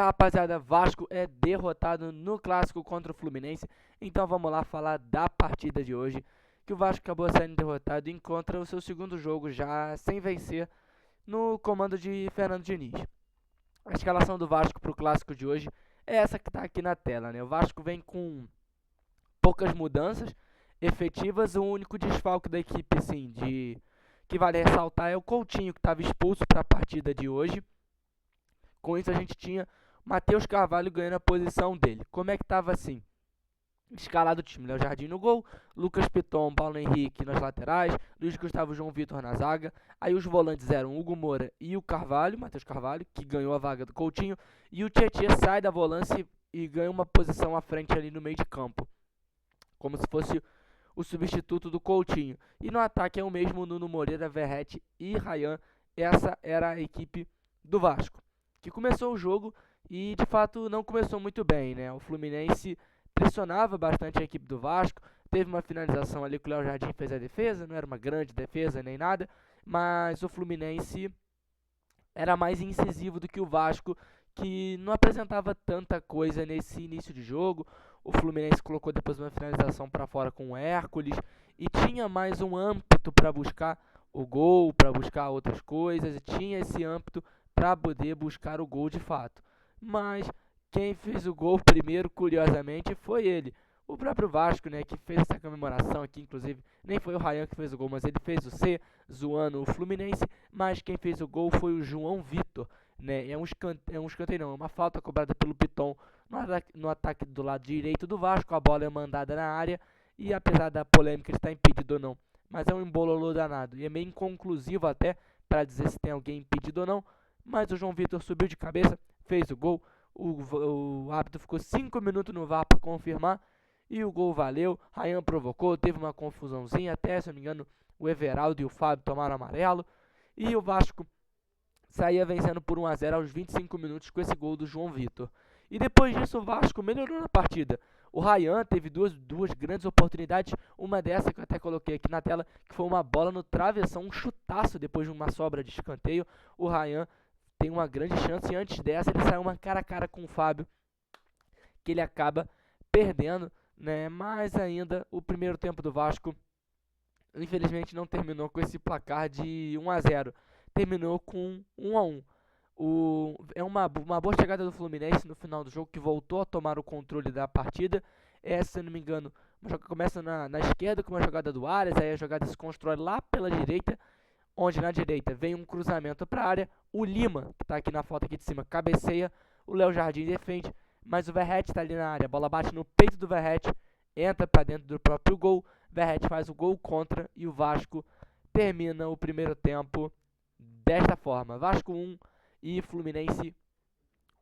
Rapaziada, Vasco é derrotado no clássico contra o Fluminense. Então vamos lá falar da partida de hoje, que o Vasco acabou sendo derrotado e encontra o seu segundo jogo já sem vencer no comando de Fernando Diniz. A escalação do Vasco para o clássico de hoje é essa que está aqui na tela, né? O Vasco vem com poucas mudanças efetivas. O único desfalque da equipe, assim, que vale ressaltar é o Coutinho, que estava expulso para a partida de hoje. Com isso a gente tinha Matheus Carvalho ganhando a posição dele. Como é que estava assim? Escalado o time: Léo Jardim no gol, Lucas Piton, Paulo Henrique nas laterais, Luiz Gustavo, João Vitor na zaga. Aí os volantes eram Hugo Moura e o Carvalho, Matheus Carvalho, que ganhou a vaga do Coutinho. E o Tietchan sai da volância e ganha uma posição à frente ali no meio de campo, como se fosse o substituto do Coutinho. E no ataque é o mesmo Nuno Moreira, Verratti e Ryan. Essa era a equipe do Vasco, que começou o jogo e de fato não começou muito bem, né? O Fluminense pressionava bastante a equipe do Vasco, teve uma finalização ali que o Léo Jardim fez a defesa, não era uma grande defesa nem nada, mas o Fluminense era mais incisivo do que o Vasco, que não apresentava tanta coisa nesse início de jogo. O Fluminense colocou depois uma finalização para fora com o Hércules e tinha mais um ímpeto para buscar o gol, para buscar outras coisas, e tinha esse ímpeto para poder buscar o gol de fato. Mas quem fez o gol primeiro, curiosamente, foi ele. O próprio Vasco, né, que fez essa comemoração aqui, inclusive, nem foi o Ryan que fez o gol, mas ele fez o C, zoando o Fluminense. Mas quem fez o gol foi o João Vitor, né? É um escanteio não, é uma falta cobrada pelo Piton no ataque do lado direito do Vasco. A bola é mandada na área e, apesar da polêmica de estar impedido ou não, mas é um embololô danado e é meio inconclusivo até para dizer se tem alguém impedido ou não. Mas o João Vitor subiu de cabeça, fez o gol. O árbitro ficou 5 minutos no VAR para confirmar e o gol valeu. Ryan provocou, teve uma confusãozinha, até, se não me engano, o Everaldo e o Fábio tomaram amarelo. E o Vasco saía vencendo por 1 a 0 aos 25 minutos com esse gol do João Vitor. E depois disso o Vasco melhorou na partida. O Ryan teve duas grandes oportunidades, uma dessa que eu até coloquei aqui na tela, que foi uma bola no travessão, um chutaço depois de uma sobra de escanteio. O Ryan tem uma grande chance e antes dessa ele saiu uma cara a cara com o Fábio, que ele acaba perdendo, né? Mas ainda o primeiro tempo do Vasco infelizmente não terminou com esse placar de 1 a 0. Terminou com 1 a 1. É uma boa chegada do Fluminense no final do jogo, que voltou a tomar o controle da partida. Se não me engano, uma jogada começa na esquerda com uma jogada do Arias, aí a jogada se constrói lá pela direita, onde na direita vem um cruzamento para a área. O Lima, que está aqui na foto aqui de cima, cabeceia, o Léo Jardim defende, mas o Verratti está ali na área, a bola bate no peito do Verratti, entra para dentro do próprio gol. Verratti faz o gol contra e o Vasco termina o primeiro tempo desta forma: Vasco 1 e Fluminense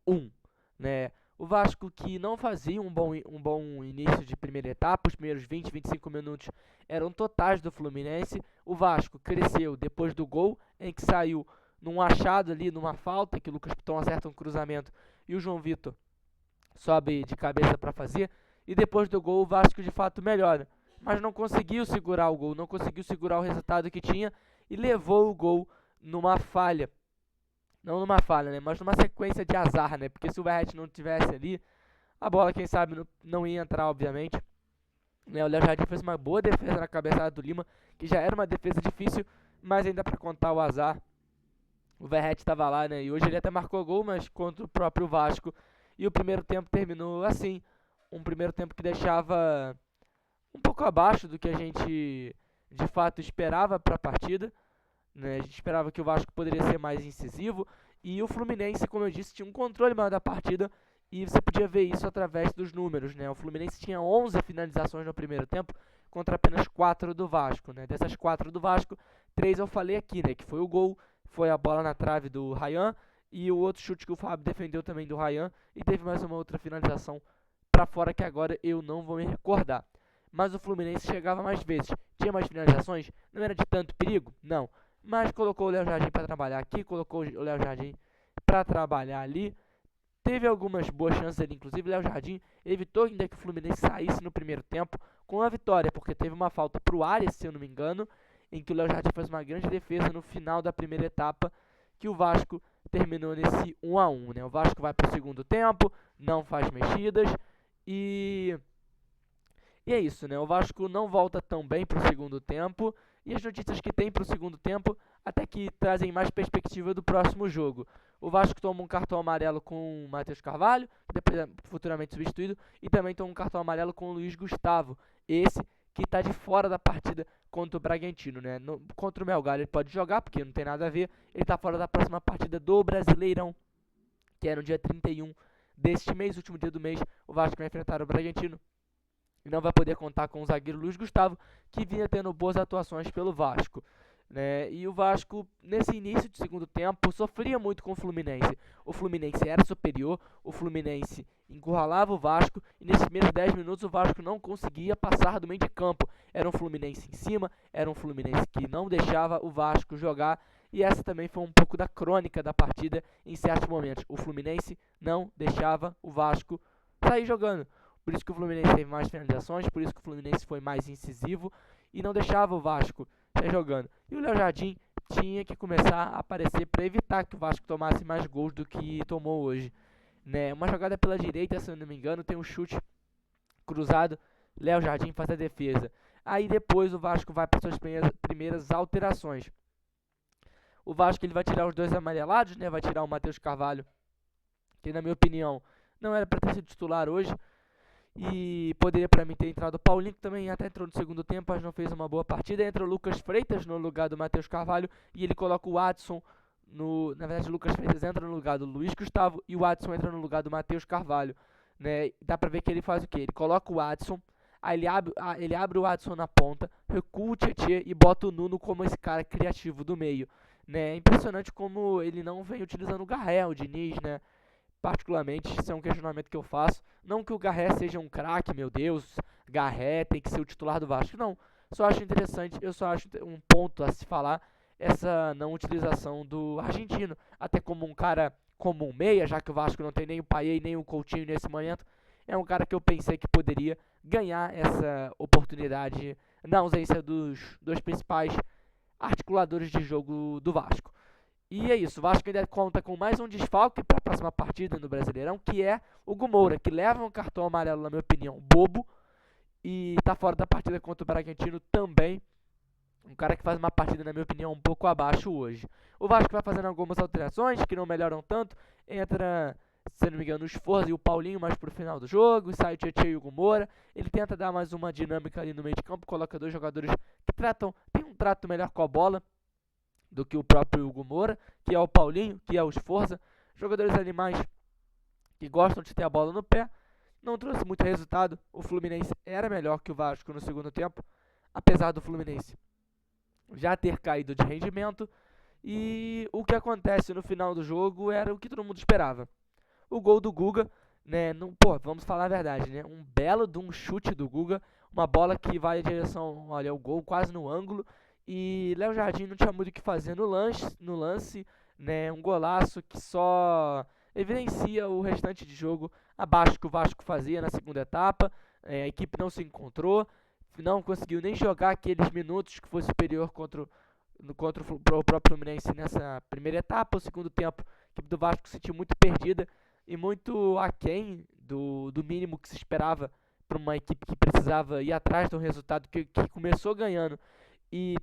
1, né? O Vasco, que não fazia um bom início de primeira etapa, os primeiros 20, 25 minutos eram totais do Fluminense. O Vasco cresceu depois do gol, em que saiu num achado ali, numa falta, que o Lucas Piton acerta um cruzamento e o João Vitor sobe de cabeça para fazer. E depois do gol o Vasco de fato melhora, mas não conseguiu segurar o gol, não conseguiu segurar o resultado que tinha e levou o gol numa falha. Não numa falha, né, mas numa sequência de azar, né, porque se o Verratti não tivesse ali, a bola, quem sabe, não ia entrar, obviamente. O Léo Jardim fez uma boa defesa na cabeçada do Lima, que já era uma defesa difícil, mas ainda para contar o azar, o Verratti estava lá, né, e hoje ele até marcou gol, mas contra o próprio Vasco. E o primeiro tempo terminou assim, um primeiro tempo que deixava um pouco abaixo do que a gente de fato esperava para a partida, né? A gente esperava que o Vasco poderia ser mais incisivo e o Fluminense, como eu disse, tinha um controle maior da partida e você podia ver isso através dos números, né? O Fluminense tinha 11 finalizações no primeiro tempo contra apenas 4 do Vasco, né? Dessas 4 do Vasco, 3 eu falei aqui, né? Que foi o gol, foi a bola na trave do Ryan e o outro chute que o Fábio defendeu também do Ryan, e teve mais uma outra finalização para fora que agora eu não vou me recordar. Mas o Fluminense chegava mais vezes, tinha mais finalizações, não era de tanto perigo? Não. Mas colocou o Léo Jardim para trabalhar aqui, colocou o Léo Jardim para trabalhar ali. Teve algumas boas chances ali, inclusive o Léo Jardim evitou ainda que o Fluminense saísse no primeiro tempo com a vitória, porque teve uma falta para o Arias, se eu não me engano, em que o Léo Jardim fez uma grande defesa no final da primeira etapa, que o Vasco terminou nesse 1-1, né? O Vasco vai para o segundo tempo, não faz mexidas e é isso, né? O Vasco não volta tão bem para o segundo tempo e as notícias que tem para o segundo tempo até que trazem mais perspectiva do próximo jogo. O Vasco toma um cartão amarelo com o Matheus Carvalho, que depois é futuramente substituído, e também toma um cartão amarelo com o Luiz Gustavo, esse que está de fora da partida contra o Bragantino, né? Contra o Melgar ele pode jogar, porque não tem nada a ver, ele está fora da próxima partida do Brasileirão, que é no dia 31 deste mês, último dia do mês. O Vasco vai enfrentar o Bragantino e não vai poder contar com o zagueiro Luiz Gustavo, que vinha tendo boas atuações pelo Vasco, né? E o Vasco, nesse início de segundo tempo, sofria muito com o Fluminense. O Fluminense era superior, o Fluminense encurralava o Vasco, e nesses primeiros 10 minutos o Vasco não conseguia passar do meio de campo. Era um Fluminense em cima, era um Fluminense que não deixava o Vasco jogar, e essa também foi um pouco da crônica da partida em certos momentos. O Fluminense não deixava o Vasco sair jogando. Por isso que o Fluminense teve mais finalizações, por isso que o Fluminense foi mais incisivo e não deixava o Vasco sair jogando. E o Léo Jardim tinha que começar a aparecer para evitar que o Vasco tomasse mais gols do que tomou hoje, né? Uma jogada pela direita, se eu não me engano, tem um chute cruzado, Léo Jardim faz a defesa. Aí depois o Vasco vai para suas primeiras alterações. O Vasco ele vai tirar os dois amarelados, né? Vai tirar o Matheus Carvalho, que na minha opinião não era para ter sido titular hoje. E poderia para mim ter entrado o Paulinho, que também até entrou no segundo tempo, mas não fez uma boa partida. Entra o Lucas Freitas no lugar do Matheus Carvalho e ele coloca o Adson na verdade o Lucas Freitas entra no lugar do Luiz Gustavo e o Adson entra no lugar do Matheus Carvalho, né? Dá pra ver que ele faz o quê? Ele coloca o Adson, aí ele abre o Adson na ponta, recua o Tietê e bota o Nuno como esse cara criativo do meio, né? É impressionante como ele não vem utilizando o Garré, o Diniz, né? Particularmente, isso é um questionamento que eu faço. Não que o Garré seja um craque, meu Deus, Garré tem que ser o titular do Vasco. Não, só acho interessante, eu só acho um ponto a se falar essa não utilização do argentino. Até como um cara, como um meia, já que o Vasco não tem nem o Payet nem o Coutinho nesse momento. É um cara que eu pensei que poderia ganhar essa oportunidade na ausência dos dois principais articuladores de jogo do Vasco. E é isso, o Vasco ainda conta com mais um desfalque para a próxima partida no Brasileirão, que é o Gumoura, que leva um cartão amarelo, na minha opinião, bobo, e está fora da partida contra o Bragantino também. Um cara que faz uma partida, na minha opinião, um pouco abaixo hoje. O Vasco vai fazendo algumas alterações que não melhoram tanto. Entra, se não me engano, o Sforza e o Paulinho mais pro final do jogo. Sai o Tietê e o Gumoura. Ele tenta dar mais uma dinâmica ali no meio de campo. Coloca dois jogadores que tem um trato melhor com a bola do que o próprio Hugo Moura, que é o Paulinho, que é o Sforza, jogadores animais que gostam de ter a bola no pé. Não trouxe muito resultado, o Fluminense era melhor que o Vasco no segundo tempo, apesar do Fluminense já ter caído de rendimento, e o que acontece no final do jogo era o que todo mundo esperava. O gol do Guga, né, vamos falar a verdade, né, um belo de um chute do Guga, uma bola que vai em direção, olha, o gol quase no ângulo, e Léo Jardim não tinha muito o que fazer no lance, né? Um golaço que só evidencia o restante de jogo abaixo que o Vasco fazia na segunda etapa. A equipe não se encontrou, não conseguiu nem jogar aqueles minutos que foi superior contra o próprio Fluminense nessa primeira etapa. O segundo tempo, a equipe do Vasco se sentiu muito perdida e muito aquém do mínimo que se esperava para uma equipe que precisava ir atrás de um resultado que começou ganhando e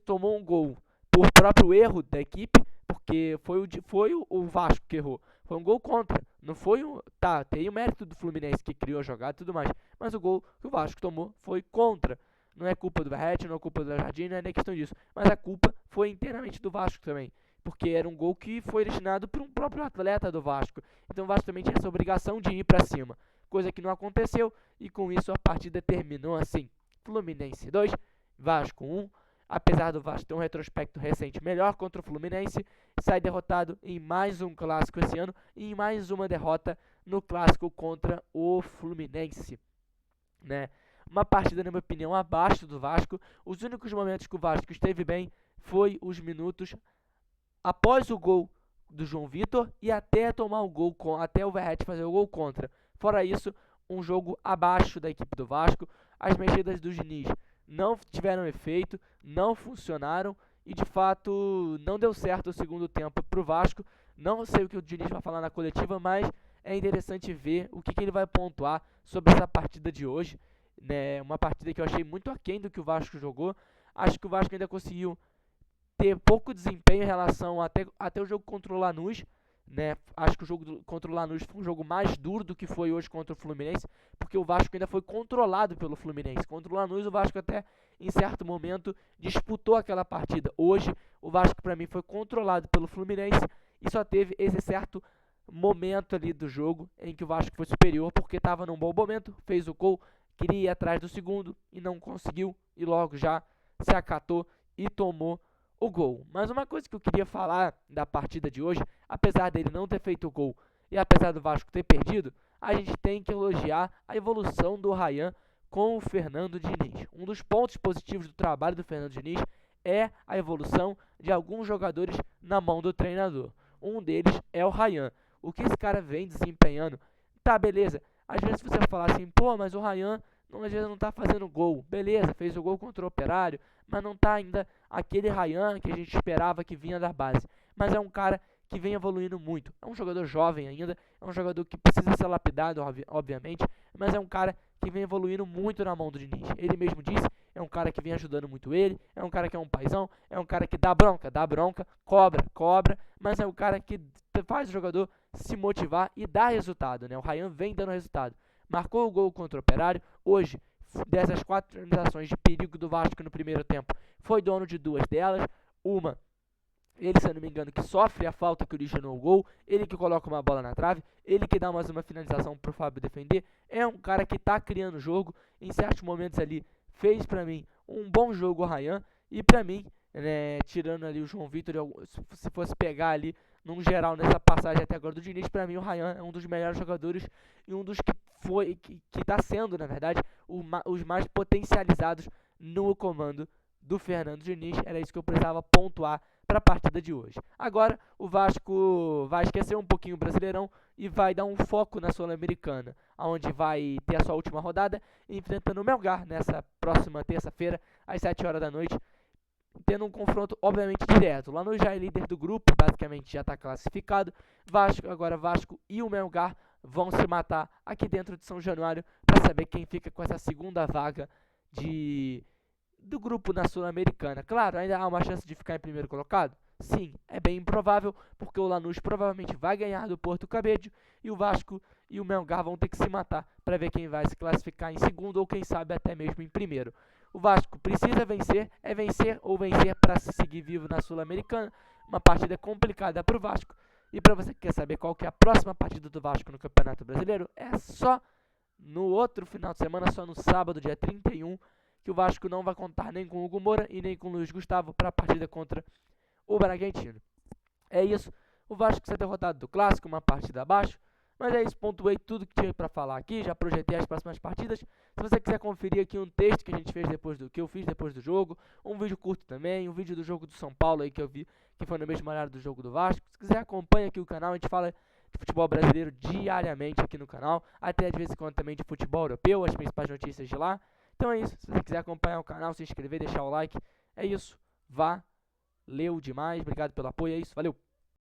tomou um gol por próprio erro da equipe, porque foi o Vasco que errou. Foi um gol contra, não foi tem o mérito do Fluminense que criou a jogada e tudo mais, mas o gol que o Vasco tomou foi contra. Não é culpa do Verratti, não é culpa do Jardim, não é nem questão disso, mas a culpa foi inteiramente do Vasco também, porque era um gol que foi destinado por um próprio atleta do Vasco. Então o Vasco também tinha essa obrigação de ir para cima, coisa que não aconteceu, e com isso a partida terminou assim: Fluminense 2, Vasco 1, apesar do Vasco ter um retrospecto recente melhor contra o Fluminense, sai derrotado em mais um clássico esse ano e em mais uma derrota no clássico contra o Fluminense, né? Uma partida, na minha opinião, abaixo do Vasco. Os únicos momentos que o Vasco esteve bem foi os minutos após o gol do João Vitor e até tomar o gol, até o Verratti fazer o gol contra. Fora isso, um jogo abaixo da equipe do Vasco. As mexidas do Diniz não tiveram efeito, não funcionaram e de fato não deu certo o segundo tempo para o Vasco. Não sei o que o Diniz vai falar na coletiva, mas é interessante ver o que ele vai pontuar sobre essa partida de hoje, né? Uma partida que eu achei muito aquém do que o Vasco jogou. Acho que o Vasco ainda conseguiu ter pouco desempenho em relação até o jogo contra o Lanús, né? Acho que o jogo contra o Lanús foi um jogo mais duro do que foi hoje contra o Fluminense, porque o Vasco ainda foi controlado pelo Fluminense. Contra o Lanús, o Vasco até em certo momento disputou aquela partida. Hoje, o Vasco para mim foi controlado pelo Fluminense e só teve esse certo momento ali do jogo em que o Vasco foi superior porque estava num bom momento, fez o gol, queria ir atrás do segundo e não conseguiu e logo já se acatou e tomou o gol. Mas uma coisa que eu queria falar da partida de hoje, apesar dele não ter feito o gol e apesar do Vasco ter perdido, a gente tem que elogiar a evolução do Rayan com o Fernando Diniz. Um dos pontos positivos do trabalho do Fernando Diniz é a evolução de alguns jogadores na mão do treinador. Um deles é o Rayan. O que esse cara vem desempenhando, tá, beleza. Às vezes você vai falar assim, pô, mas o Rayan às vezes não tá fazendo gol. Beleza, fez o gol contra o Operário, mas não tá ainda aquele Rayan que a gente esperava que vinha da base. Mas é um cara que vem evoluindo muito. É um jogador jovem ainda, é um jogador que precisa ser lapidado, obviamente, mas é um cara que vem evoluindo muito na mão do Diniz. Ele mesmo disse, é um cara que vem ajudando muito ele, é um cara que é um paizão, é um cara que dá bronca, cobra, mas é um cara que faz o jogador se motivar e dar resultado, né? O Rayan vem dando resultado. Marcou o gol contra o Operário. Hoje, dessas 4 finalizações de perigo do Vasco no primeiro tempo, foi dono de 2 delas. Uma, ele, se eu não me engano, que sofre a falta que originou o gol, ele que coloca uma bola na trave, ele que dá mais uma finalização pro Fábio defender. É um cara que tá criando jogo, em certos momentos ali, fez pra mim um bom jogo o Rayan, e pra mim, né, tirando ali o João Vitor, se fosse pegar ali, num geral, nessa passagem até agora do Diniz, pra mim o Rayan é um dos melhores jogadores e um dos que tá sendo, na verdade, os mais potencializados no comando do Fernando Diniz. Era isso que eu precisava pontuar para a partida de hoje. Agora o Vasco vai esquecer um pouquinho o Brasileirão e vai dar um foco na Sul-Americana, onde vai ter a sua última rodada, enfrentando o Melgar nessa próxima terça-feira, às 7 horas da noite, tendo um confronto obviamente direto. Lá no já é líder do grupo, basicamente já está classificado. Vasco e o Melgar vão se matar aqui dentro de São Januário para saber quem fica com essa segunda vaga do grupo na Sul-Americana. Claro, ainda há uma chance de ficar em primeiro colocado? Sim, é bem improvável, porque o Lanús provavelmente vai ganhar do Porto Cabedelo e o Vasco e o Melgar vão ter que se matar para ver quem vai se classificar em segundo ou quem sabe até mesmo em primeiro. O Vasco precisa vencer, é vencer ou vencer para se seguir vivo na Sul-Americana. Uma partida complicada para o Vasco. E para você que quer saber qual que é a próxima partida do Vasco no Campeonato Brasileiro, é só no outro final de semana, só no sábado, dia 31, que o Vasco não vai contar nem com o Hugo Moura e nem com o Luiz Gustavo para a partida contra o Bragantino. É isso, o Vasco ser derrotado do Clássico, uma partida abaixo, mas é isso, pontuei tudo que tinha para falar aqui, já projetei as próximas partidas. Se você quiser conferir aqui um texto que a gente fez que eu fiz depois do jogo, um vídeo curto também, um vídeo do jogo do São Paulo aí que eu vi, que foi no mesmo horário do jogo do Vasco. Se quiser, acompanha aqui o canal, a gente fala de futebol brasileiro diariamente aqui no canal, até de vez em quando também de futebol europeu, as principais notícias de lá. Então é isso, se você quiser acompanhar o canal, se inscrever, deixar o like, é isso, valeu demais, obrigado pelo apoio, é isso, valeu!